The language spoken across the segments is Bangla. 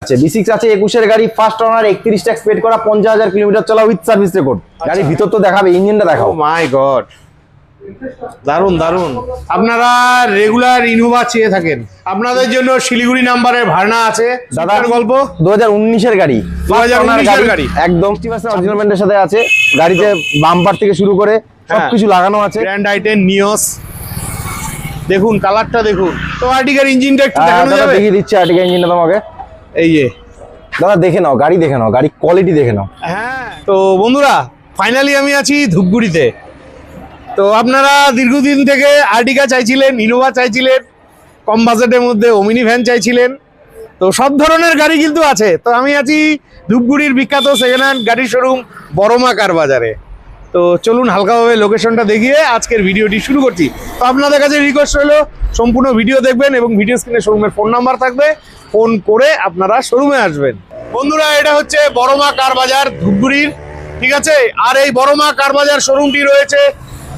আছে B6 আছে 21 এর গাড়ি ফার্স্ট ওনার 31 ট্যাক্স পেড করা 50000 কিলোমিটার চলা উইথ সার্ভিস রেকর্ড। গাড়ির ভিতর তো দেখাবে, ইঞ্জিনটা দেখাও। মাই গড, দারুন দারুন। আপনারা রেগুলার ইনোভা চেয়ে থাকেন, আপনাদের জন্য শিলিগুড়ি নাম্বারের ভাড়না আছে। দাদার গল্প 2019 এর গাড়ি, 2019 এর গাড়ি একদম 60% অরিজিনাল ব্র্যান্ডের সাথে আছে। গাড়িতে বাম্পার থেকে শুরু করে সবকিছু লাগানো আছে। গ্র্যান্ড আইটেন নিওস, দেখুন কালারটা দেখুন। তো আর্টিকার ইঞ্জিনটা একটু দেখানো যাবে? দেখিয়ে দিচ্ছি আর্টিকা ইঞ্জিনটা তোমাকে। এই যে দাদা দেখে নাও, গাড়ি দেখে নাও, গাড়ি কোয়ালিটি দেখে নাও। হ্যাঁ, তো বন্ধুরা ফাইনালি আমি আছি ধূপগুড়িতে। তো আপনারা দীর্ঘদিন থেকে আর্টিকা চাইছিলেন, ইনোভা চাইছিলেন, কম বাজেটের মধ্যে ওমিনি ভ্যান চাইছিলেন, তো সব ধরনের গাড়ি কিন্তু আছে। তো আমি আছি ধূপগুড়ির বিখ্যাত সেকেন্ড হ্যান্ড গাড়ির শোরুম বড়মা কার বাজারে। তো চলুন হালকাভাবে লোকেশনটা দেখিয়ে আজকের ভিডিওটি শুরু করছি। তো আপনাদের কাছে রিকোয়েস্ট রইল সম্পূর্ণ ভিডিও দেখবেন এবং ভিডিও স্ক্রিনে শোরুমের ফোন নাম্বার থাকবে, ফোন করে আপনারা শোরুমে আসবেন। বন্ধুরা এটা হচ্ছে বড়মা কার বাজার ধূপগুড়ির, ঠিক আছে। আর এই বড়মা কার বাজার শোরুমটি রয়েছে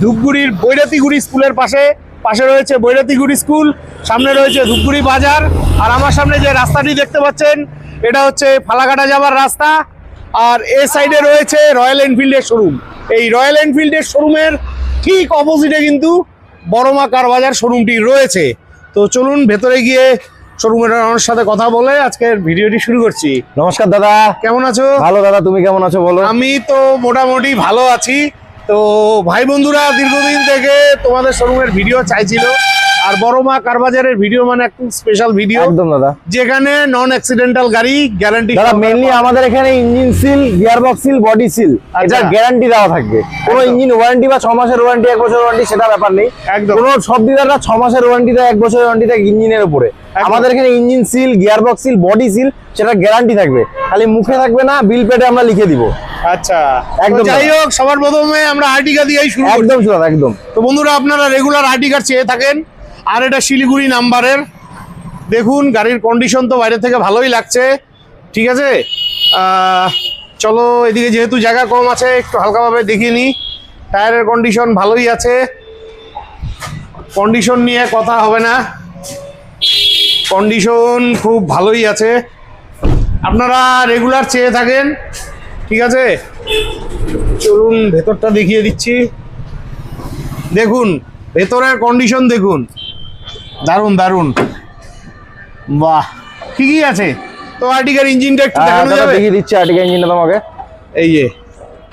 ধূপগুড়ির বৈরাতিগুড়ি স্কুলের পাশে রয়েছে বৈরাতিগুড়ি স্কুল, সামনে রয়েছে ধূপগুড়ি বাজার। আর আমার সামনে যে রাস্তাটি দেখতে পাচ্ছেন এটা হচ্ছে ফালাকাটা যাবার রাস্তা। আর এ সাইডে রয়েছে রয়্যাল এনফিল্ডের শোরুম। এই রয়্যাল এনফিল্ডের শোরুমের ঠিক অপোজিটে কিন্তু বড়মা কার বাজার শোরুমটি রয়েছে। তো চলুন ভেতরে গিয়ে শোরুমের ওনার সাথে কথা বলে আজকের ভিডিওটি শুরু করছি। নমস্কার দাদা, কেমন আছো? ভালো দাদা, তুমি কেমন আছো বলো? আমি তো মোটামুটি ভালো আছি। তো ভাই বন্ধুরা দীর্ঘদিন থেকে তোমাদের শোরুমের ভিডিও চাইছিল, আর বড়মা কার বাজারের ভিডিও মানে একটু স্পেশাল ভিডিও একদম দাদা, যেখানে নন অ্যাক্সিডেন্টাল গাড়ি গ্যারান্টি। দাদা মেইনলি আমাদের এখানে engine seal, gearbox seal, body seal, এটা গ্যারান্টি দেওয়া থাকবে। কোনো ইঞ্জিন ওয়ারেন্টি বা 6 মাসের ওয়ারেন্টি, 1 বছরের ওয়ারেন্টি সেটা ব্যাপার নেই। একদম কোনো সব ডিলাররা 6 মাসের ওয়ারেন্টি দেয়, 1 বছরের ওয়ারেন্টি দেয় ইঞ্জিনের উপরে। আমাদের এখানে engine seal, gearbox seal, body seal সেটা গ্যারান্টি থাকবে, খালি মুখে থাকবে না, বিল পেডে আমরা লিখে দিব। আচ্ছা একদম। যাই হোক, সবার প্রথমে আমরা আর্টিকা দিয়েই শুরু করি। একদম দাদা, একদম। তো বন্ধুরা আপনারা রেগুলার আর্টিকার চেয়ে থাকেন, আর এটা শিলিগুড়ি নাম্বারের। দেখুন গাড়ির কন্ডিশন তো বাইরে থেকে ভালোই লাগছে, ঠিক আছে। চলো এদিকে, যেহেতু জায়গা কম আছে একটু হালকাভাবে দেখিয়ে নিই। টায়ারের কন্ডিশন ভালোই আছে, কন্ডিশন নিয়ে কথা হবে না, কন্ডিশন খুব ভালোই আছে। আপনারা রেগুলার চেয়ে থাকেন, ঠিক আছে। চলুন ভেতরটা দেখিয়ে দিচ্ছি। দেখুন ভেতরের কন্ডিশন দেখুন, দারুন দারুন, বাহ। কি কি আছে? তো আর্টিকার ইঞ্জিনটা একটু দেখানো যাবে? দেখিয়ে দিচ্ছি আর্টিকা ইঞ্জিনটা তোমাকে। এই যে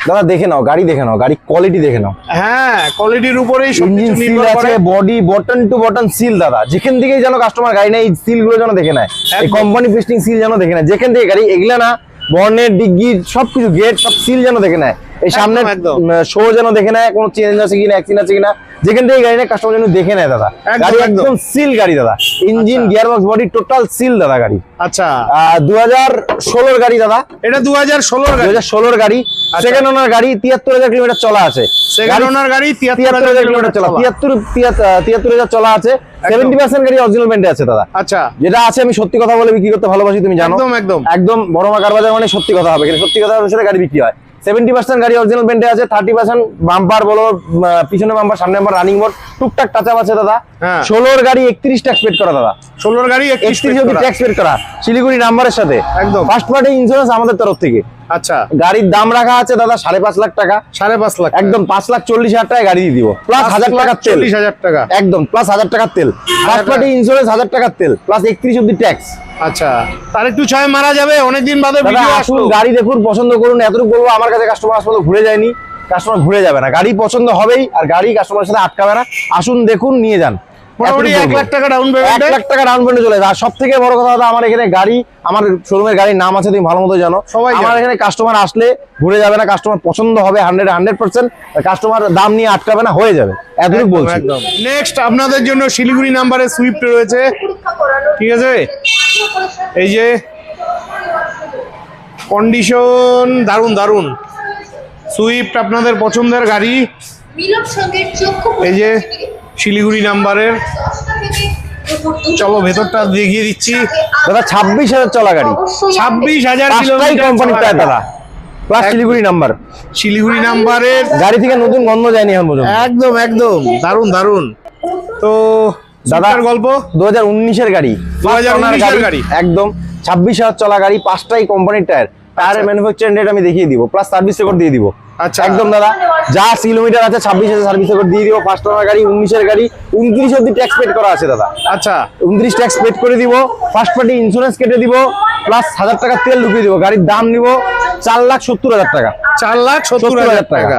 দাদা দেখে নাও, গাড়ি দেখে নাও, গাড়ি কোয়ালিটি দেখে নাও। হ্যাঁ, কোয়ালিটির উপরেই সব ইঞ্জিন কিছু সিল নির্ভর আছে, করে। Body button two button seal দাদা। যেখান থেকে যেন কাস্টমার গাড়ি নেয়, এই সিল গুলো যেন দেখে নেয়, এই কোম্পানি ফিস্টিং সিল যেন দেখে নেয়। যেখান থেকে গাড়ি এগুলা না, বর্নের ডিগ্গি সবকিছু গেট সব সিল যেন দেখে নেয়। এই সামনে শো যেন দেখে নেয়, কোনো চেঞ্জ আছে কিনা, অ্যাক্সিডেন্ট আছে কিনা। যেখান থেকে গাড়ি নেয় কাস্টমার যেন দেখে নেয় দাদা। গাড়ি একদম সিল গাড়ি দাদা, engine gearbox body total seal দাদা গাড়ি। আচ্ছা 2016 গাড়ি দাদা, এটা 2016 গাড়ি। 2016 গাড়ি, সেকেন্ড ওনার গাড়ি, 73,000 কিলোমিটার চলা আছে। সেকেন্ড ওনার গাড়ি 73,000 কিলোমিটার চলা, 73,000 চলা আছে। 70% গাড়ি অরিজিনাল ব্র্যান্ডে আছে দাদা। আচ্ছা, যেটা আছে, আমি সত্যি কথা বলে বিক্রি করতে ভালোবাসি, তুমি জানো। একদম একদম একদম বড়মা কার বাজার মানে সত্যি কথা হবে, কিন্তু সত্যি কথা অনুসারে গাড়ি বিক্রি হয়। 70% গাড়ি অরিজিনাল ব্র্যান্ডে আছে, 30% বাম্পার বলো, পিছনে বাম্পার, সামনে বাম্পার, রানিং বোর্ড, টুকটাক টাচ আপ আছে দাদা। 16 গাড়ি 31 ট্যাক্স পেড করা দাদা। 16 গাড়ি 31 অবধি ট্যাক্স পেড করা, শিলিগুড়ি নাম্বারের সাথে। একদম ফার্স্ট পার্টি ইন্স্যুরেন্স আমাদের তরফ থেকে। আচ্ছা, গাড়ির দাম রাখা আছে দাদা 5.5 লাখ টাকা। 5.5 লাখ, একদম 5,40,000 টাকায় গাড়ি দিয়ে দিব, প্লাস 1000 টাকার তেল। 40,000 টাকা একদম প্লাস 1000 টাকার তেল। ফার্স্ট পার্টি ইন্স্যুরেন্স 1000 টাকার তেল, প্লাস 31 অবধি ট্যাক্স। আচ্ছা, তার একটু ছয় মারা যাবে, অনেকদিন বাদে দাদা ভিডিও আসুন, আসলো। গাড়ি দেখুন, পছন্দ করুন। এতটুকু বলবো, আমার কাছে কাস্টমার আসলে ঘুরে যায়নি, কাস্টমার ঘুরে যাবে না। গাড়ি পছন্দ হবেই, আর গাড়ি কাস্টমারের সাথে আটকাবে না। আসুন দেখুন, নিয়ে যান। মোটামুটি 1 লাখ টাকা ডাউন পেমেন্ট, 1 লাখ টাকা ডাউন পেমেন্ট চলে যায়। আর সব থেকে বড় কথা দাদা, আমার এখানে গাড়ি, আমার শোরুমের গাড়ির নাম আছে, তুমি ভালো মতো জানো। আমার এখানে কাস্টমার আসলে ঘুরে যাবে না, কাস্টমার পছন্দ হবে 100%। কাস্টমার দাম নিয়ে আটকাবে না, হয়ে যাবে, এতটুকু বলছি। একদম। নেক্সট আপনাদের জন্য শিলিগুড়ি নাম্বারে সুইফট রয়েছে, ঠিক আছে। এই যে কন্ডিশন দারুন দারুন, সুইফট আপনাদের পছন্দের গাড়ি। এই যে শিলিগুড়ি নাম্বারের, চলো ভেতরটা দেখিয়ে দিচ্ছি। দাদা 26,000 চলা গাড়ি, 26,000 কিলোমিটার কোম্পানির টায়ার দাদা, প্লাস শিলিগুড়ি নাম্বার। শিলিগুড়ি নাম্বারের গাড়ি থেকে নতুন গন্ধ যায়নি এখন পর্যন্ত। একদম একদম দারুন দারুন। তো দাদার গল্প 2019 এর গাড়ি, 2019 এর গাড়ি, একদম 26,000 চলা গাড়ি, 5টাই কোম্পানির টায়ার, টায়ারের ম্যানুফ্যাকচারিং ডেট আমি দেখিয়ে দিব, প্লাস সার্ভিস রেকর্ড দিয়ে দিব। আচ্ছা একদম দাদা, যা কিলোমিটার আছে 26,000 সার্ভিস রেকর্ড দিয়ে দিব। 5 টাকার গাড়ি, 19-এর গাড়ি, 29 অব্দি ট্যাক্স পেড করা আছে দাদা। আচ্ছা 29 ট্যাক্স পেড করে দিব, ফার্স্ট পার্টি ইন্স্যুরেন্স কেটে দিব, প্লাস 1000 টাকা তেল ঢুকিয়ে দিব। গাড়ির দাম নিব 4,70,000 টাকা। 4,70,000 টাকা।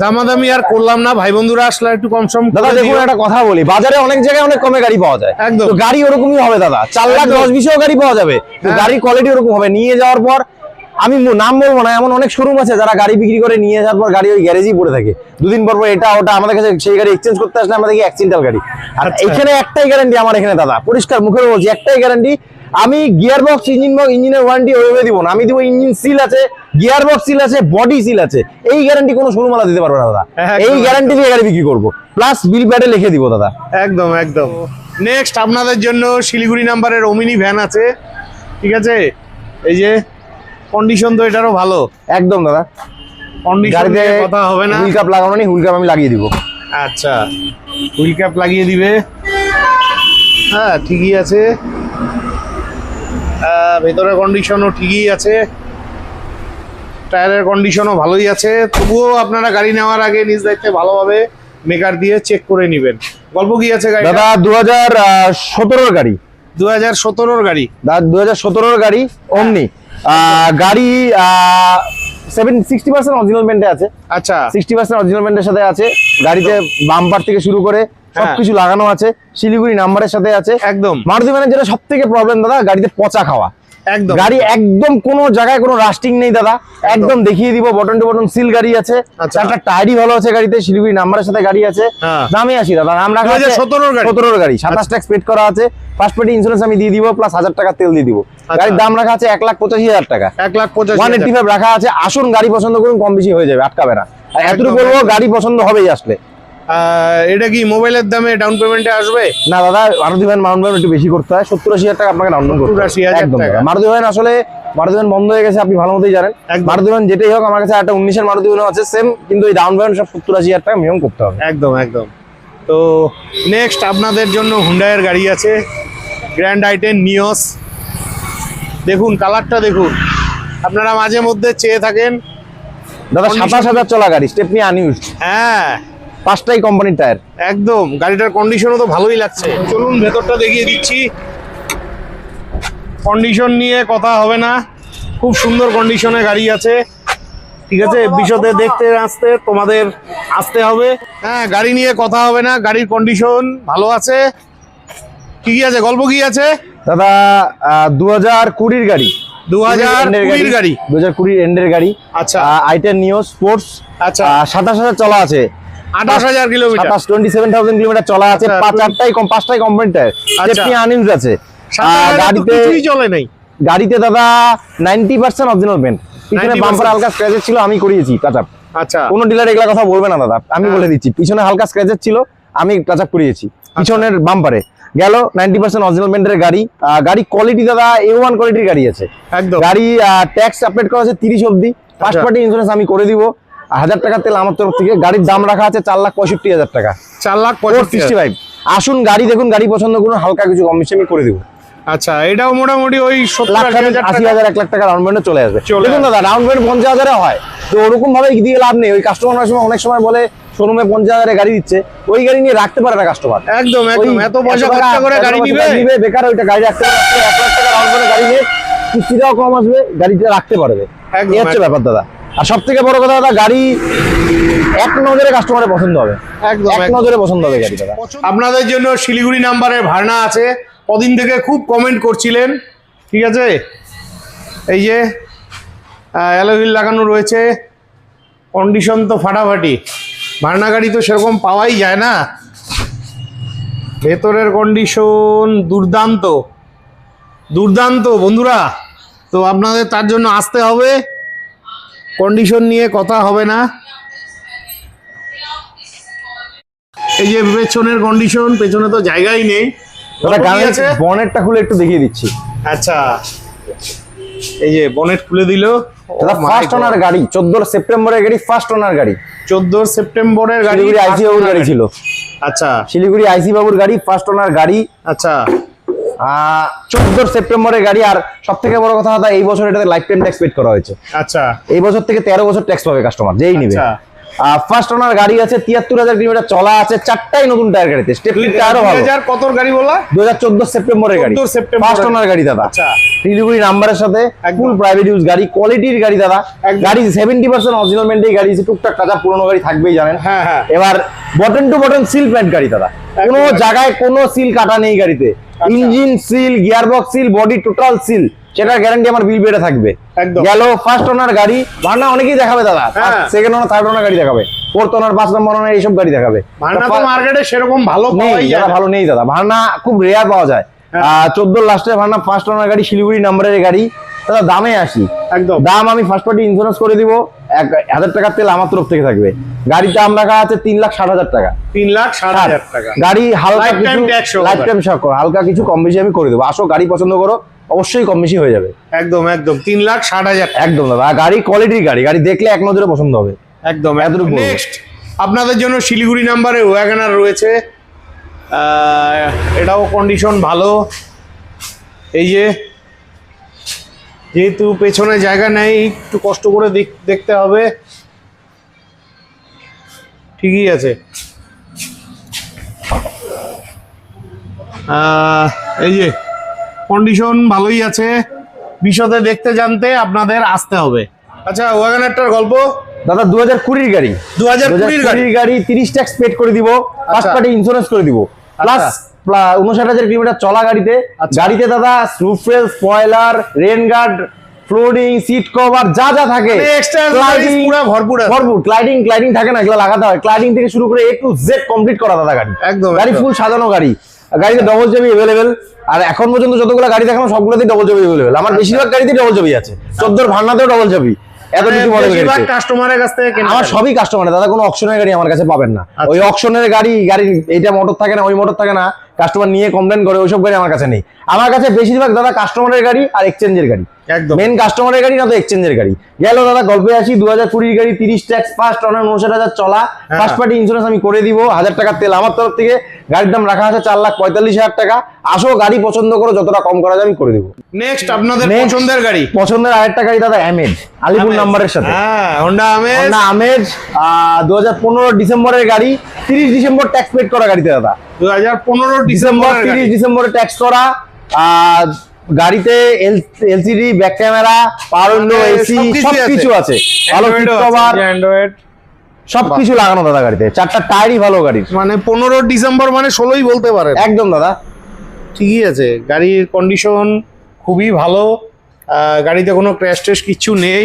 দামাদামি আর করলাম না, ভাই বন্ধুরা আসলে একটু কম সম দাদা দেখুন একটা কথা বলি, বাজারে অনেক জায়গায় অনেক কমে গাড়ি পাওয়া যায়, একদম। তো গাড়ি ওরকমই হবে দাদা, 4,10,20 গাড়ি পাওয়া যাবে, তো হ্যাঁ। গাড়ির কোয়ালিটি ওরকম হবে। নিয়ে যাওয়ার পর আমি নাম বলবো না, এমন অনেক শোরুম আছে যারা গাড়ি বিক্রি করে নিয়ে যাওয়ার পর গাড়ি ওই গ্যারেজেই পড়ে থাকে, দুদিন পর পর এটা ওটা আমাদের কাছে সেই গাড়ি এক্সচেঞ্জ করতে আসলে আমাদের অ্যাক্সিডেন্টাল গাড়ি। আর আচ্ছা। এখানে একটাই গ্যারান্টি আমার এখানে দাদা, পরিষ্কার মুখে বলছি, একটাই গ্যারান্টি, আমি গিয়ার বক্স ইঞ্জিনের ওয়ারেন্টি ওইভাবে দিব না, আমি দিব ইঞ্জিন সিল আছে, গিয়ার বক্স সিল আছে, বডি সিল আছে, এই গ্যারান্টি কোনো শোরুমওয়ালা দিতে পারবে না দাদা। একদম, এই গ্যারান্টি দিয়ে গাড়ি বিক্রি করবো, প্লাস বিল প্যাডে লিখে দিব দাদা। একদম একদম। নেক্সট আপনাদের জন্য শিলিগুড়ি নাম্বারের ওমিনি ভ্যান আছে, ঠিক আছে। এই যে কন্ডিশন তো এটারও ভালো, একদম দাদা, কন্ডিশন গাড়িতে নিয়ে কথা হবে না। হুইল কাপ লাগানো নেই, হুইল কাপ আমি লাগিয়ে দিব। আচ্ছা হুইল ক্যাপ লাগিয়ে দিবে, হ্যাঁ ঠিকই আছে। ভেতরের কন্ডিশনও ঠিকই আছে, টায়ারের কন্ডিশনও ভালোই আছে। তবুও আপনারা গাড়ি নেওয়ার আগে নিজ দায়িত্বে ভালোভাবে মেকার দিয়ে চেক করে নেবেন। গল্প কি আছে গাড়ি? দাদা 2017 গাড়ি, 2017 গাড়ি, 2017 গাড়ি অমনি। গাড়ি 60% অরিজিনাল পেন্টে আছে, আচ্ছা 60% অরিজিনাল পেন্টের সাথে আছে। গাড়িতে বাম্পার থেকে শুরু করে সবকিছু লাগানো আছে, শিলিগুড়ি নাম্বারের সাথে আছে। একদম মারুতি ভ্যানের যেটা সব থেকে প্রবলেম দাদা, গাড়িতে পচা খাওয়া। একদম গাড়ি একদম কোনো জায়গায় কোনো রাস্টিং নেই দাদা, একদম দেখিয়ে দিব, বটন টু বটন সিল গাড়ি আছে, আচ্ছা। একটা টায়ারই ভালো আছে গাড়িতে, শিলিগুড়ি নাম্বারের সাথে গাড়ি আছে। হ্যাঁ। দামে আসি দাদা, নাম রাখা আছে 2017 গাড়ি। 17 গাড়ি, 27 ট্যাক্স পেড করা আছে, ফার্স্ট পার্টি ইন্স্যুরেন্স আমি দিয়ে দিব, প্লাস 1000 টাকা তেল দিয়ে দিব। গাড়ির দাম রাখা আছে 1,85,000 টাকা, 1,85,000 185 রাখা আছে। আসুন গাড়ি পছন্দ করুন, কম বেশি হয়ে যাবে, আটকাবে না। আর এতটুকু একদম, বলবো, একদম। গাড়ি পছন্দ হবেই আসলে। এটা কি মোবাইলের দামে ডাউন পেমেন্টে আসবে? না দাদা, মারুতি ভ্যান একটু বেশি করতে হয়, 70-80,000 টাকা আপনাকে ডাউন পেমেন্ট করতে হয়। 70-80,000 একদম টাকা। মারুতি ভ্যান আসলে, মারুতি ভ্যান বন্ধ হয়ে গেছে, আপনি ভালো মতোই জানেন। একদম। মারুতি ভ্যান যেটাই হোক, আমার কাছে একটা 19-এর মারুতি ভ্যান আছে সেম, কিন্তু এই ডাউন পেমেন্ট সব 70-80,000 টাকা মিনিমাম করতে হবে। একদম একদম। তো নেক্সট আপনাদের জন্য হুন্ডাইয়ের গাড়ি আছে, গ্র্যান্ড আইটেন নিওস। দেখুন কালারটা দেখুন, আপনারা মাঝে মধ্যে চেয়ে থাকেন। দাদা Condition- 27,000 চলা গাড়ি, স্টেপনি আনইউজড, হ্যাঁ 5টাই কোম্পানির টায়ার। একদম, গাড়িটার কন্ডিশনও তো ভালোই লাগছে। চলুন ভেতরটা দেখিয়ে দিচ্ছি। কন্ডিশন নিয়ে কথা হবে না, খুব সুন্দর কন্ডিশনে গাড়ি আছে, ঠিক আছে। বিশদে দেখতে আসতে তোমাদের আসতে হবে, হ্যাঁ গাড়ি নিয়ে কথা হবে না, গাড়ির কন্ডিশন ভালো আছে। কি আছে, গল্প কি আছে? দাদা 2020 গাড়ি, 2020 গাড়ি, 2020 এন্ডের গাড়ি। আচ্ছা আইটেন নিও স্পোর্টস, আচ্ছা 27,000 চলা আছে, 28,000 কিলোমিটার, 27,000 কিলোমিটার চলা আছে। আচ্ছা, 5টাই কোম্পানির টায়ার, স্টেপনি আনইউজড আছে। গাড়িতে কিছুই চলে নাই। গাড়িতে দাদা 90% অরিজিনাল পেন্ট, পিছনে 90% বাম্পার হালকা স্ক্র্যাচেস ছিল, আমি করিয়েছি টাচ আপ। আচ্ছা কোনো ডিলার এগুলা কথা বলবে না দাদা, আমি বলে দিচ্ছি, পিছনে হালকা স্ক্র্যাচেস ছিল, আমি টাচ আপ করিয়েছি পিছনের বাম্পারে। গেল 90% অরিজিনাল পেন্টের গাড়ি। গাড়ি কোয়ালিটি দাদা A1 কোয়ালিটির গাড়ি আছে একদম। গাড়ি। ট্যাক্স আপডেট করা আছে 30 অবধি, ফার্স্ট পার্টি ইন্স্যুরেন্স আমি করে দিব, 1000 টাকা তেল আমার তরফ থেকে। গাড়ির দাম রাখা আছে 4,65,000 টাকা, 4,65,000। 465। আসুন গাড়ি দেখুন, গাড়ি পছন্দ করুন, হালকা কিছু কম বেশি আমি করে দিব। আচ্ছা এটাও মোটামুটি ওই 80,000 1 লাখ টাকা ডাউন পেমেন্টে চলে আসবে। চলে দেখুন দাদা, ডাউন পেমেন্ট 50,000 হয়, তো ওরকম ভাবে দিয়ে লাভ নেই। ওই কাস্টমার অনেক সময় বলে শোরুমে 50,000 গাড়ি দিচ্ছে, ওই গাড়ি নিয়ে রাখতে পারে না কাস্টমার। একদম একদম, এত পয়সা খরচা করে গাড়ি নিবে বেকার, ওইটা গাড়ি রাখতে পারে। 1 লাখ টাকা ডাউন পেমেন্ট গাড়ি নিয়ে কিস্তিটাও কম আসবে, গাড়িটা রাখতে পারবে, একদম, এই হচ্ছে ব্যাপার দাদা। আর সব থেকে বড় কথা দাদা, গাড়ি এক নজরে কাস্টমারের পছন্দ হবে, একদম এক নজরে পছন্দ হবে গাড়ি দাদা। আপনাদের জন্য শিলিগুড়ি নাম্বারের ভাড়না আছে, কদিন থেকে খুব কমেন্ট করছিলেন, ঠিক আছে। এই যে অ্যালয় হুইল লাগানো রয়েছে, কন্ডিশন তো ফাটাফাটি, ভাড়না গাড়ি তো সেরকম পাওয়াই যায় না। ভেতরের কন্ডিশন দুর্দান্ত দুর্দান্ত বন্ধুরা, তো আপনাদের তার জন্য আসতে হবে, কন্ডিশন নিয়ে কথা হবে না। এই যে পেছনের কন্ডিশন, পেছনে তো জায়গাই নেই। দাদা কি গাড়ির আছে? বনেটটা খুলে একটু দেখিয়ে দিচ্ছি। আচ্ছা এই যে বনেট খুলে দিল। দাদা ফার্স্ট ওনার গাড়ি, 14 সেপ্টেম্বরের গাড়ি, ফার্স্ট ওনার গাড়ি, 14 সেপ্টেম্বরের গাড়ি, শিলিগুড়ি আইসি বাবুর গাড়ি ছিল। আচ্ছা শিলিগুড়ি আইসি বাবুর গাড়ি, ফার্স্ট ওনার গাড়ি। আচ্ছা 14 সেপ্টেম্বরের গাড়ি। আর সব থেকে বড় কথা দাদা, এই বছর এটাতে লাইফ টাইম ট্যাক্স পেড করা হয়েছে। আচ্ছা, এই বছর থেকে 13 বছর ট্যাক্স পাবে কাস্টমার যেই নিবে। ফার্স্ট ওনার গাড়ি আছে, 73,000 কিলোমিটার চলা আছে, 4টাই নতুন টায়ার গাড়িতে, স্টেপলিটা আরো ভালো। 2000 কতর গাড়ি বলা? 2014 সেপ্টেম্বরের গাড়ি, 14 সেপ্টেম্বর ফার্স্ট ওনার গাড়ি দাদা। আচ্ছা, ডেলিভারি নাম্বারের সাথে একদম। ফুল প্রাইভেট ইউজ গাড়ি, কোয়ালিটির গাড়ি দাদা। একদম। গাড়ি 70% অরিজিনাল মেন্টেই গাড়ি আছে, টুকটাক টাকা পুরনো গাড়ি থাকবেই জানেন। হ্যাঁ হ্যাঁ। এবার button two button seal pant গাড়ি দাদা, কোনো জায়গায় কোনো সিল কাটা নেই গাড়িতে। Engine seal, gearbox seal, body total seal, সেটার গ্যারান্টি আমার বিল বেড়ে থাকবে। একদম। গেল ফার্স্ট ওনার গাড়ি, ভার্না অনেকেই দেখাবে দাদা, সেকেন্ড ওনার থার্ড ওনার গাড়ি দেখাবে, ফোর্থ ওনার 5 নম্বর ওনার এইসব গাড়ি দেখাবে। ভার্না তো মার্কেটে সেরকম ভালো নেই পাওয়াই যায় দাদা, না। ভালো নেই দাদা, ভার্না খুব রেয়ার পাওয়া যায়। 14 লাস্টে ভার্না ফার্স্ট ওনার গাড়ি, শিলিগুড়ি নাম্বারের গাড়ি দাদা। দামে আসি, একদম। দাম আমি ফার্স্ট পার্টি ইন্স্যুরেন্স করে দিব, 1000 টাকার তেল আমার তরফ থেকে থাকবে। গাড়ির দাম রাখা আছে 3,60,000 টাকা। 3,60,000 টাকা। গাড়ি হালকা Lifetime কিছু tax সহ লাইফ টাইম সহ হালকা কিছু কম বেশি আমি করে দেবো। আসো গাড়ি পছন্দ করো, অবশ্যই কম বেশি হয়ে যাবে। একদম একদম 3,60,000 টাকা। একদম দাদা, গাড়ি কোয়ালিটির গাড়ি, গাড়ি দেখলে এক নজরে পছন্দ হবে। একদম এতটুকু বলবো। নেক্সট আপনাদের জন্য শিলিগুড়ি নাম্বারে ওয়াগনার রয়েছে, এটাও কন্ডিশন ভালো। এই যে যেহেতু পেছনে জায়গা নেই, একটু কষ্ট করে দেখতে হবে। ঠিকই আছে। এই যে কন্ডিশন ভালোই আছে। বিশদে দেখতে জানতে আপনাদের আসতে হবে। আচ্ছা, ওয়াগনারটার গল্প দাদা 2020 গাড়ি, 2020 গাড়ি 30 ট্যাক্স পেড করে দিব, ফার্স্ট পার্টি ইন্স্যুরেন্স করে দিব, প্লাস 59,000 কিলোমিটার চলা গাড়িতে। গাড়িতে দাদা roof rail, spoiler, rain guard, flooring, seat cover যা যা থাকে এক্সট্রা পুরো ভরপুর ক্লাইডিং থাকে না, এগুলো লাগাতে হয়। ক্লাইডিং থেকে শুরু করে A to Z কমপ্লিট করা দাদা গাড়ি। একদম গাড়ি ফুল সাজানো গাড়ি। গাড়িতে ডবল চাবি अवेलेबल। আর এখন পর্যন্ত যতগুলো গাড়ি দেখানো সবগুলোতেই ডবল চাবি अवेलेबल। আমার বেশিরভাগ গাড়িতে ডবল চাবি আছে, 14 ভার্নাতেও ডবল চাবি। এত কিছু মডেল গাড়ি কাস্টমারের কাছ থেকে আমার সবই কাস্টমার দাদা, কোনো অকশনের গাড়ি আমার কাছে পাবেন না। ওই অকশনের গাড়ির এইটা মোটর থাকে না, ওই মোটর থাকে না, কাস্টমার নিয়ে কমপ্লেন করে, ওইসব গাড়ি আমার কাছে নেই। আমার কাছে বেশিরভাগ দাদা কাস্টমারের গাড়ি আর এক্সচেঞ্জের গাড়ি। একদম মেন কাস্টমারের গাড়ি না তো এক্সচেঞ্জের গাড়ি। গেল দাদা গল্পে আসি, 2020 গাড়ি, 30 ট্যাক্স, ফার্স্ট ওনার, 59,000 চলা, ফার্স্ট পার্টি ইন্স্যুরেন্স আমি করে দিব, 1000 টাকার তেল আমার তরফ থেকে। গাড়ির দাম রাখা আছে 4,45,000 টাকা। আসো গাড়ি পছন্দ করো, যতটা কম করা যায় আমি করে দিব। নেক্সট আপনাদের পছন্দের গাড়ি, পছন্দের আরেকটা গাড়ি দাদা অ্যামেজ, আলিপুর নাম্বারের সাথে। হ্যাঁ, হোন্ডা আমেজ 2015 ডিসেম্বরের গাড়ি, 30 ডিসেম্বর ট্যাক্স পেড করা গাড়িতে দাদা। 2015 ডিসেম্বর 30 ডিসেম্বরে ট্যাক্স করা। গাড়িতে এলসিডি, ব্যাক ক্যামেরা, পাওয়ার উইন্ডো, এসি সবকিছু আছে, ভালো সিট কভার, অ্যান্ড্রয়েড সবকিছু লাগানো দাদা গাড়িতে। 4টা টায়ারই ভালো গাড়ির। মানে 15 ডিসেম্বর মানে 16ই বলতে পারেন। একদম দাদা, ঠিকই আছে। গাড়ির কন্ডিশন খুবই ভালো, গাড়িতে কোনো ক্র্যাশ ট্যাশ কিচ্ছু নেই।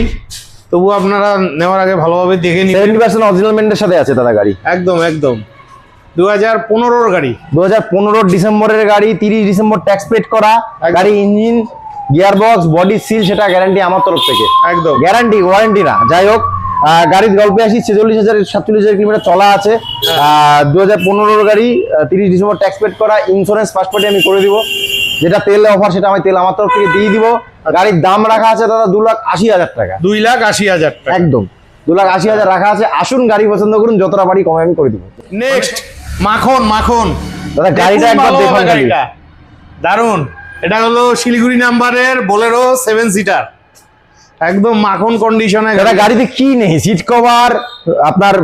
তবু আপনারা নেওয়ার আগে ভালোভাবে দেখে নিন। 70% অরিজিনাল মেন্টের সাথে আছে দাদা গাড়ি। একদম একদম 2015 গাড়ি, 2015 ডিসেম্বরের গাড়ি, 30 ডিসেম্বর ট্যাক্স পেড করা গাড়ি। ইঞ্জিন, গিয়ারবক্স, বডি সিল, সেটা গ্যারান্টি আমার তরফ থেকে। একদম গ্যারান্টি, ওয়ারেন্টি না। যাই হোক, গাড়ির গল্পে আসি, 46,000 কিলোমিটার চলা আছে। 2015 গাড়ি, 30 ডিসেম্বর ট্যাক্স পেড করা, ইন্স্যুরেন্স ফার্স্ট পার্টি আমি করে দিব। যেটা তেল অফার সেটা আমি তেল আমার তরফ থেকে দিয়ে দিব। গাড়ির দাম রাখা আছে দাদা 2,80,000 টাকা। 2,80,000 টাকা। একদম 2,80,000 রাখা আছে। আসুন গাড়ি পছন্দ করুন, যতটা পারি কমে আমি করে দিব। নেক্সট মাখন দাদা গাড়িটা একবার দেখুন, গাড়িটা দারুন। এটা হলো শিলিগুড়ি নাম্বারের বোলেরো 7 সিটার, একদম মাখন কন্ডিশনে। দাদা গাড়িতে কি নেই, সিট কভার, আপনার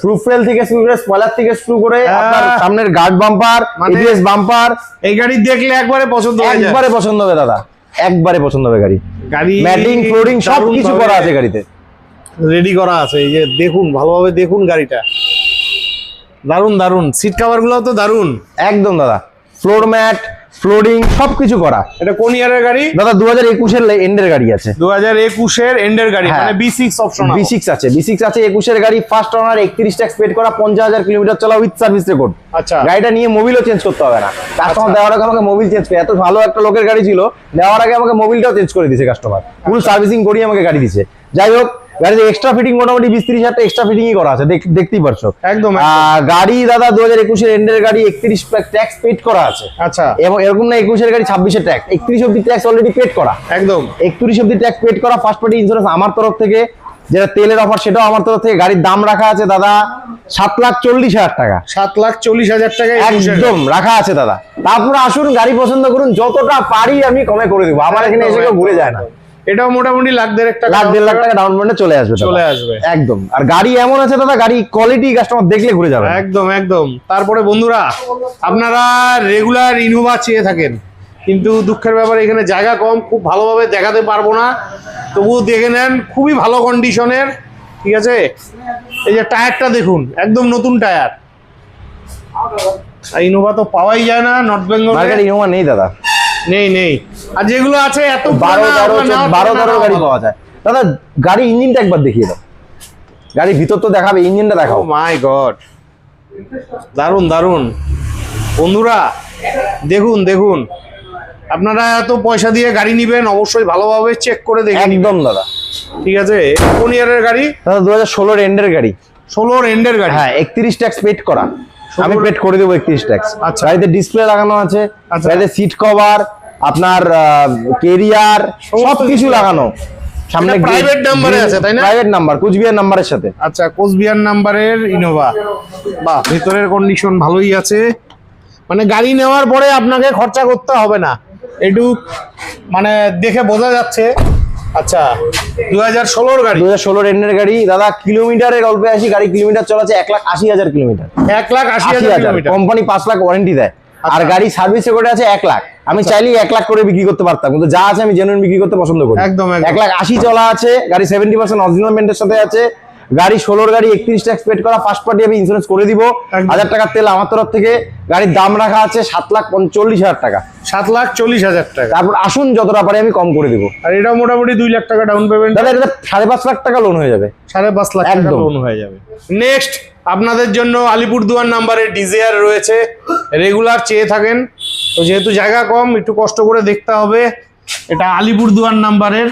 রুফ রেল থেকে শুরু করে, স্পয়লার থেকে শুরু করে, আপনার সামনের গার্ড বাম্পার, এবিএস বাম্পার, এই গাড়ি দেখলে একবারে পছন্দ হয়ে যায়। একবারে পছন্দ হবে দাদা, একবারে পছন্দ হবে গাড়ি। গাড়ি ম্যাটিং, ফ্লোরিং সব কিছু করা আছে গাড়িতে, রেডি করা আছে। এই যে দেখুন, ভালোভাবে দেখুন গাড়িটা, দারুন দারুন। সিট কভার গুলো তো দারুন। একদম দাদা, ফ্লোর ম্যাট, ফ্লোরিং সবকিছু করা। এটা কোন ইয়ারের গাড়ি? দাদা 2021 এর এন্ডের গাড়ি আছে। 2021 এর এন্ডের গাড়ি, মানে B6 অপশন। B6 আছে, B6 আছে 21 এর গাড়ি, ফার্স্ট ওনার, 31 ট্যাক্স পেড করা, 50,000 কিলোমিটার চলা, উইথ সার্ভিস রেকর্ড। আচ্ছা, গাড়িটা নিয়ে মোবিলও চেঞ্জ করতে হবে না। কাস্টমার দেওয়ার আগে আমাকে মোবিল চেঞ্জ করে, এত ভালো একটা লোকের গাড়ি ছিল, দেওয়ার আগে আমাকে মোবিলটাও চেঞ্জ করে দিয়েছে কাস্টমার, ফুল সার্ভিসিং করিয়ে আমাকে গাড়ি দিয়েছে। যাই হোক, গাড়িতে এক্সট্রা ফিটিং মোটামুটি 20-30 এক্সট্রা ফিটিংই করা আছে, দেখতেই পারছো। একদম। গাড়ি দাদা 2021 এর এন্ডের গাড়ি, 31 ট্যাক্স পেড করা আছে। আচ্ছা, এবং এরকম না 21 এর গাড়ি 26 এর ট্যাক্স, 31 অবধি ট্যাক্স অলরেডি পেড করা। একদম 31 অবধি ট্যাক্স পেড করা, ফার্স্ট পার্টি ইন্স্যুরেন্স আমার তরফ থেকে, যেটা তেলের অফার সেটাও আমার তরফ থেকে। গাড়ির দাম রাখা আছে দাদা 7,40,000 টাকা। 7,40,000 টাকায় একদম রাখা আছে দাদা। তারপরে আসুন গাড়ি পছন্দ করুন, যতটা পারি আমি কমে করে দেবো। আমার এখানে এসে কেউ ঘুরে যায় না। এটাও মোটামুটি লাখ দেড়েক টাকা, লাখ 1.5 লাখ টাকা ডাউন পেমেন্টে চলে আসবে দাদা। চলে আসবে একদম। আর গাড়ি এমন আছে দাদা, গাড়ি কোয়ালিটি কাস্টমার দেখলে ঘুরে যাবে। একদম একদম। তারপরে বন্ধুরা, আপনারা রেগুলার ইনোভা চেয়ে থাকেন, কিন্তু দুঃখের ব্যাপার এখানে জায়গা কম, খুব ভালোভাবে দেখাতে পারবো না, তবুও দেখে নেন, খুবই ভালো কন্ডিশনের। ঠিক আছে, এই যে টায়ারটা দেখুন, একদম নতুন টায়ার। ইনোভা তো পাওয়াই যায় না নর্থ বেঙ্গল, মার্কেটে ইনোভা নেই দাদা, নেই নেই। আর যেগুলো আছে এত 12-13 গাড়ি পাওয়া যায় দাদা। গাড়ি ইঞ্জিনটা একবার দেখিয়ে দাও, গাড়ির ভিতর তো দেখাবে, ইঞ্জিনটা দেখাও। মাই গড, দারুন দারুন বন্ধুরা, দেখুন দেখুন। আপনারা এত পয়সা দিয়ে গাড়ি নিবেন, অবশ্যই ভালোভাবে চেক করে দেখে নিবেন। একদম দাদা। ঠিক আছে, কোন ইয়ারের গাড়ি দাদা? 2016 এন্ডের গাড়ি। 16 এন্ডের গাড়ি। হ্যাঁ, 31 ট্যাক্স পেড করা, আমি পেড করে দেবো 31 ট্যাক্স। আচ্ছা। গাড়িতে ডিসপ্লে লাগানো আছে, আচ্ছা। গাড়িতে সিট কভার, আপনার কেরিয়ার সবকিছু লাগানো। সামনে প্রাইভেট নাম্বারে আছে তাই না? প্রাইভেট নাম্বার, কুচবিহার নাম্বারের সাথে। আচ্ছা, কোচবিহার নাম্বারের ইনোভা। বাহ, ভেতরের কন্ডিশন ভালোই আছে, মানে গাড়ি নেওয়ার পরে আপনাকে খরচা করতে হবে না, একটু মানে দেখে বোঝা যাচ্ছে। আচ্ছা, 2016 গাড়ি। 2016 এন্ডের গাড়ি দাদা। কিলোমিটারের গল্পে আসি, গাড়ি কিলোমিটার চলেছে 1,80,000 kilometre. 1,80,000 kilometre. Company 5 lakh warranty দেয়। আর গাড়ি সার্ভিস রেকর্ডে আছে 1 লাখ। আমি চাইলেই 1 লাখ করে বিক্রি করতে পারতাম, কিন্তু যা আছে আমি জেনুইন বিক্রি করতে পছন্দ করি। একদম একদম। 1,80,000 চলা আছে, গাড়ি 70% অরিজিনাল মেন্টের সাথে আছে। গাড়ি 16 গাড়ি 31 ট্যাক্স পেড করা, ফার্স্ট পার্টি আমি ইন্স্যুরেন্স করে দিব। 1000 টাকার তেল আমার তরফ থেকে। গাড়ির দাম রাখা আছে 7,40,000 টাকা। 7,40,000 টাকা। তারপর আসুন, যতটা পারি আমি কম করে দিব। আর এটাও মোটামুটি 2 লাখ টাকা ডাউন পেমেন্ট। দাদা এটা 5.5 লাখ টাকা লোন হয়ে যাবে। 5.5 লাখ টাকা একদম। লোন হয়ে যাবে। নেক্সট আপনাদের জন্য আলিপুরদুয়ার নাম্বারের ডিজায়ার রয়েছে, রেগুলার চেয়ে থাকেন, তো যেহেতু জায়গা কম একটু কষ্ট করে দেখতে হবে। এটা আলিপুরদুয়ার নাম্বারের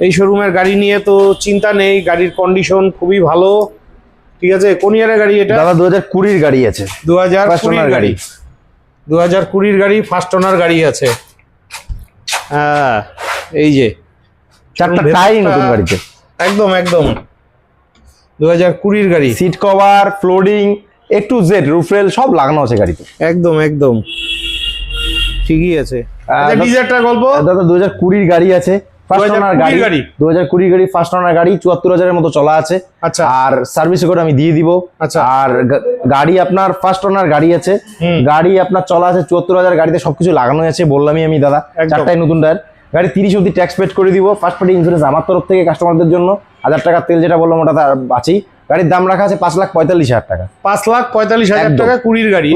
এই শোরুমের গাড়ি নিয়ে তো চিন্তা নেই, গাড়ির কন্ডিশন খুবই ভালো। ঠিক আছে, কোন ইয়ারের গাড়ি এটা? দাদা 2020 গাড়ি আছে। 2020 গাড়ি। 2020 গাড়ি, ফার্স্ট ওনার গাড়ি আছে। হ্যাঁ, এই যে 4টা টায়ারই নতুন গাড়িতে। একদম একদম 2020 গাড়ি। Seat cover, flooring, A to Z, roof rail সব লাগানো আছে গাড়িতে। একদম একদম ঠিকই আছে। আচ্ছা, ডিজারটার গল্প। দাদা 2020 গাড়ি আছে, ফার্স্ট ওনার গাড়ি। 2020 গাড়ি, ফার্স্ট ওনার গাড়ি, 74,000 মতো চলা আছে। আচ্ছা। আর সার্ভিস রেকর্ড আমি দিয়ে দিব। আচ্ছা। আর গাড়ি আপনার ফার্স্ট ওনার গাড়ি আছে, গাড়ি আপনার চলা আছে 74,000, গাড়িতে সবকিছু লাগানো আছে, বললামই আমি দাদা। একদম। 4টাই নতুন টায়ার, গাড়ি 30 অবধি ট্যাক্স পেড করে দিব। ফার্স্ট পার্টি ইন্স্যুরেন্স আমার তরফ থেকে কাস্টমারদের জন্য। 1000 টাকার তেল যেটা বললাম ওটা আছেই। গাড়ির দাম রাখা আছে 5,45,000 টাকা। 5,45,000 টাকা 20 গাড়ি।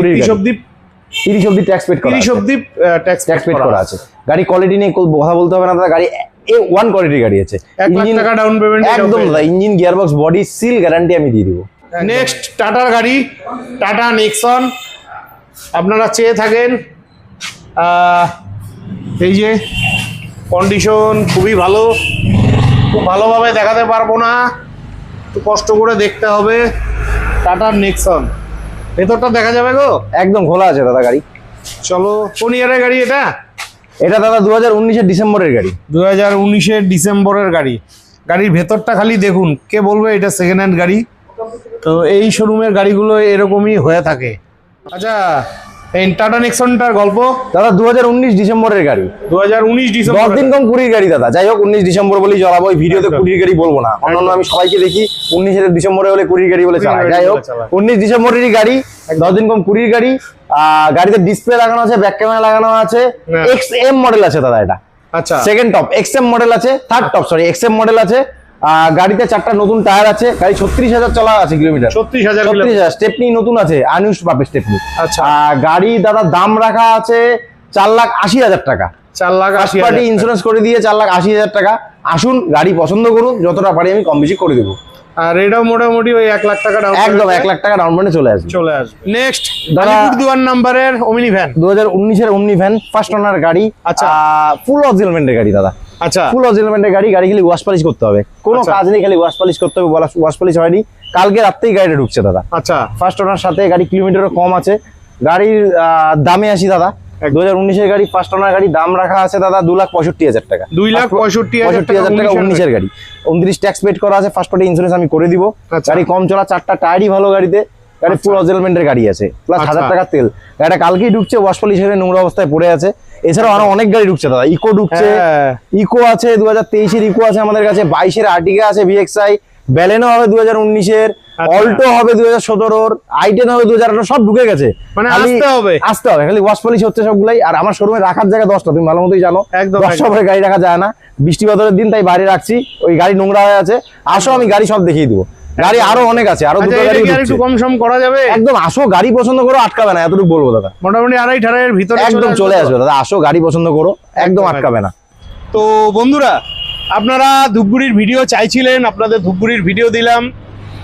30 অবধি ট্যাক্স পেড করা আছে। 30 অবধি ট্যাক্স পেড করা আছে। গাড়ি কোয়ালিটি নিয়ে কথা বলতে হবে না দাদা, গাড়ি A1 কোয়ালিটির গাড়ি আছে। 1 লাখ টাকা ডাউন পেমেন্ট। একদম দাদা, engine, gearbox, body seal guarantee আমি দিয়ে দিব। নেক্সট টাটার গাড়ি, টাটা নেক্সন। আপনারা চেয়ে থাকেন, এই যে কন্ডিশন খুবই ভালো, খুব ভালোভাবে দেখাতে পারবো না, একটু কষ্ট করে দেখতে হবে। টাটার নেক্সন, ভেতরটা দেখা যাবে গো? একদম খোলা আছে দাদা গাড়ি। চলো, কোন ইয়ারের গাড়ি এটা? এটা দাদা 2019-এর ডিসেম্বরের গাড়ি। 2019-এর ডিসেম্বরের গাড়ি। গাড়ির ভেতরটা খালি দেখুন, কে বলবে এটা সেকেন্ড হ্যান্ড গাড়ি? তো এই শোরুমের গাড়িগুলো এরকমই হয়ে থাকে। আচ্ছা, এই টাটা নেক্সনটার গল্প। দাদা 2019 ডিসেম্বরের গাড়ি। 2019 ডিসেম্বর। 10 দিন কম 20 গাড়ি দাদা। যাই হোক, 19 ডিসেম্বর বলেই চালাবো, ওই ভিডিওতে 20 গাড়ি বলবো না। অন্যান্য আমি সবাইকে দেখি 19 ডিসেম্বরে হলে 20 গাড়ি বলে চালায়। যাই হোক, 19 ডিসেম্বরেরই গাড়ি, 10 দিন কম 20 গাড়ি। গাড়িতে ডিসপ্লে লাগানো আছে, ব্যাক ক্যামেরা লাগানো আছে। XM মডেল আছে দাদা এটা। আচ্ছা, সেকেন্ড টপ। XM মডেল আছে, third top, sorry XM model আছে। গাড়িতে 4টা নতুন টায়ার আছে। গাড়ি 36,000 চলা আছে কিলোমিটার। 36,000 স্টেপনি নতুন আছে, আনইউজড পাবে স্টেপনি। আচ্ছা। গাড়ি দাদা দাম রাখা আছে 4,80,000 টাকা। 4,80,000 পার্টি ইন্স্যুরেন্স করে দিয়ে 4,80,000 টাকা। আসুন, গাড়ি পছন্দ করুন, যতটা পারি আমি কম বেশি করে দেবো। আর এটাও মোটামুটি ওই 1 লাখ টাকা ডাউন। একদম 1 লাখ টাকা ডাউন পেমেন্টে চলে আসবে। নেক্সট দাদা, আলিপুরদুয়ার নাম্বারের ওমনি ভ্যান। 2019-এর ওমনি ভ্যান, ফার্স্ট ওনার গাড়ি। আচ্ছা। ফুল অরিজিনাল গাড়ি দাদা। আচ্ছা, ফুল অরিজিনাল গাড়ি। গাড়ি খালি ওয়াশ পলিশ করতে হবে, কোনো আচ্ছা। কাজ নেই, খালি ওয়াশ পলিশ করতে হবে। ওয়াশ পলিশ হয়নি, কালকে রাত্রেই গাড়িটা ঢুকছে দাদা। আচ্ছা। ফার্স্ট ওনার সাথে গাড়ি কিলোমিটারও কম আছে। গাড়ির দামে আসি দাদা, দু 2019-এর গাড়ি, ফার্স্ট ওনার গাড়ি, দাম রাখা আছে দাদা 2,65,000 টাকা। 2,65,000 টাকা 19-এর গাড়ি, 29 ট্যাক্স পেড করা আছে, ফার্স্ট পার্টি ইন্স্যুরেন্স আমি করে দিব। আচ্ছা। গাড়ি কম চলা, 4টা টায়ারই ভালো গাড়িতে, গাড়ি ফুল অজেলমেন্টের গাড়ি আছে, প্লাস 1000 টাকা তেল। গাড়িটা কালকেই ঢুকছে, ওয়াশ পলিশ হিসেবে নোংরা অবস্থায় পড়ে আছে। এছাড়াও আরো অনেক গাড়ি ঢুকছে দাদা, ইকো ঢুকছে, ইকো আছে 2023-এর ইকো আছে আমাদের কাছে, 22-এর আর্টিকা আছে ভিএক্সআই, ব্যালেনো হবে 2019-এর, অল্টো হবে 2017-র, i10 হবে 2018, সব ঢুকে গেছে। মানে খালি আসতে হবে, খালি ওয়াশ পলিশ হচ্ছে সবগুলাই। আর আমার শোরুমে রাখার জায়গা 10টা, তুমি ভালো মতোই জানো। একদম 10টা পরে গাড়ি রাখা যায় না, বৃষ্টি বাদলের দিন, তাই বাইরে রাখছি। ওই গাড়ি নোংরা হয়ে আছে, আসো আমি গাড়ি সব দেখিয়ে দিব। গাড়ি আরো অনেক আছে, আরো দুটো গাড়ি ঢুকছে। একটু কম সম করা যাবে? একদম আসো, গাড়ি পছন্দ করো, আটকাবে না, এতটুকু বলবো দাদা। মোটামুটি 2.5-2.5 ভিতরে একদম চলে আসবে দাদা, আসো গাড়ি পছন্দ করো, একদম আটকাবে না। তো বন্ধুরা, আপনারা ধূপগুড়ির ভিডিও চাইছিলেন, আপনাদের ধূপগুড়ির ভিডিও দিলাম,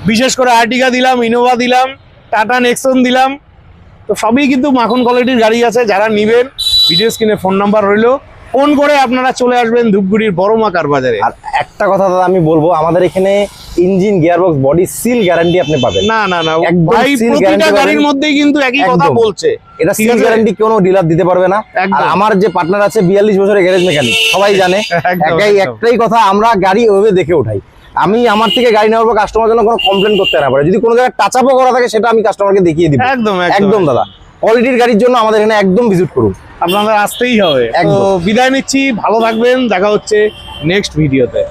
বিশেষ করে আর্টিকা দিলাম, ইনোভা দিলাম, টাটা নেক্সন দিলাম। তো সবই কিন্তু মাখন কোয়ালিটির গাড়ি আছে। যারা নিবেন, ভিডিও স্ক্রিনে ফোন নাম্বার রইলো, ফোন করে আপনারা চলে আসবেন ধূপগুড়ির বড় মা কার বাজারে। আর একটা কথা দাদা আমি বলবো, আমাদের এখানে engine, gearbox, body seal guarantee আপনি পাবেন। না না না একদম ভাই, seal প্রতিটা guarantee গাড়ির পাবেন। মধ্যেই কিন্তু একই কথা একদম। বলছে। এটা ঠিক সিল আছে? গ্যারান্টি কোনো ডিলার দিতে পারবে না। একদম। আর আমার যে পার্টনার আছে 42 বছরের গ্যারেজ মেকানিক, সবাই জানে। একদম, একদম। একটাই কথা, আমরা গাড়ি ওইভাবে দেখে উঠাই। আমি আমার থেকে গাড়ি নেওয়ার পর কাস্টমার যেন কোনো কমপ্লেন করতে না পারে। যদি কোনো জায়গায় টাচ আপও করা থাকে, সেটা আমি কাস্টমারকে দেখিয়ে দিব। একদম একদম দাদা, কোয়ালিটির গাড়ির জন্য আমাদের এখানে একদম ভিজিট করুন। আপনাদের আসতেই হবে। তো একদম। বিদায় নিচ্ছি, ভালো থাকবেন, দেখা হচ্ছে নেক্সট ভিডিওতে।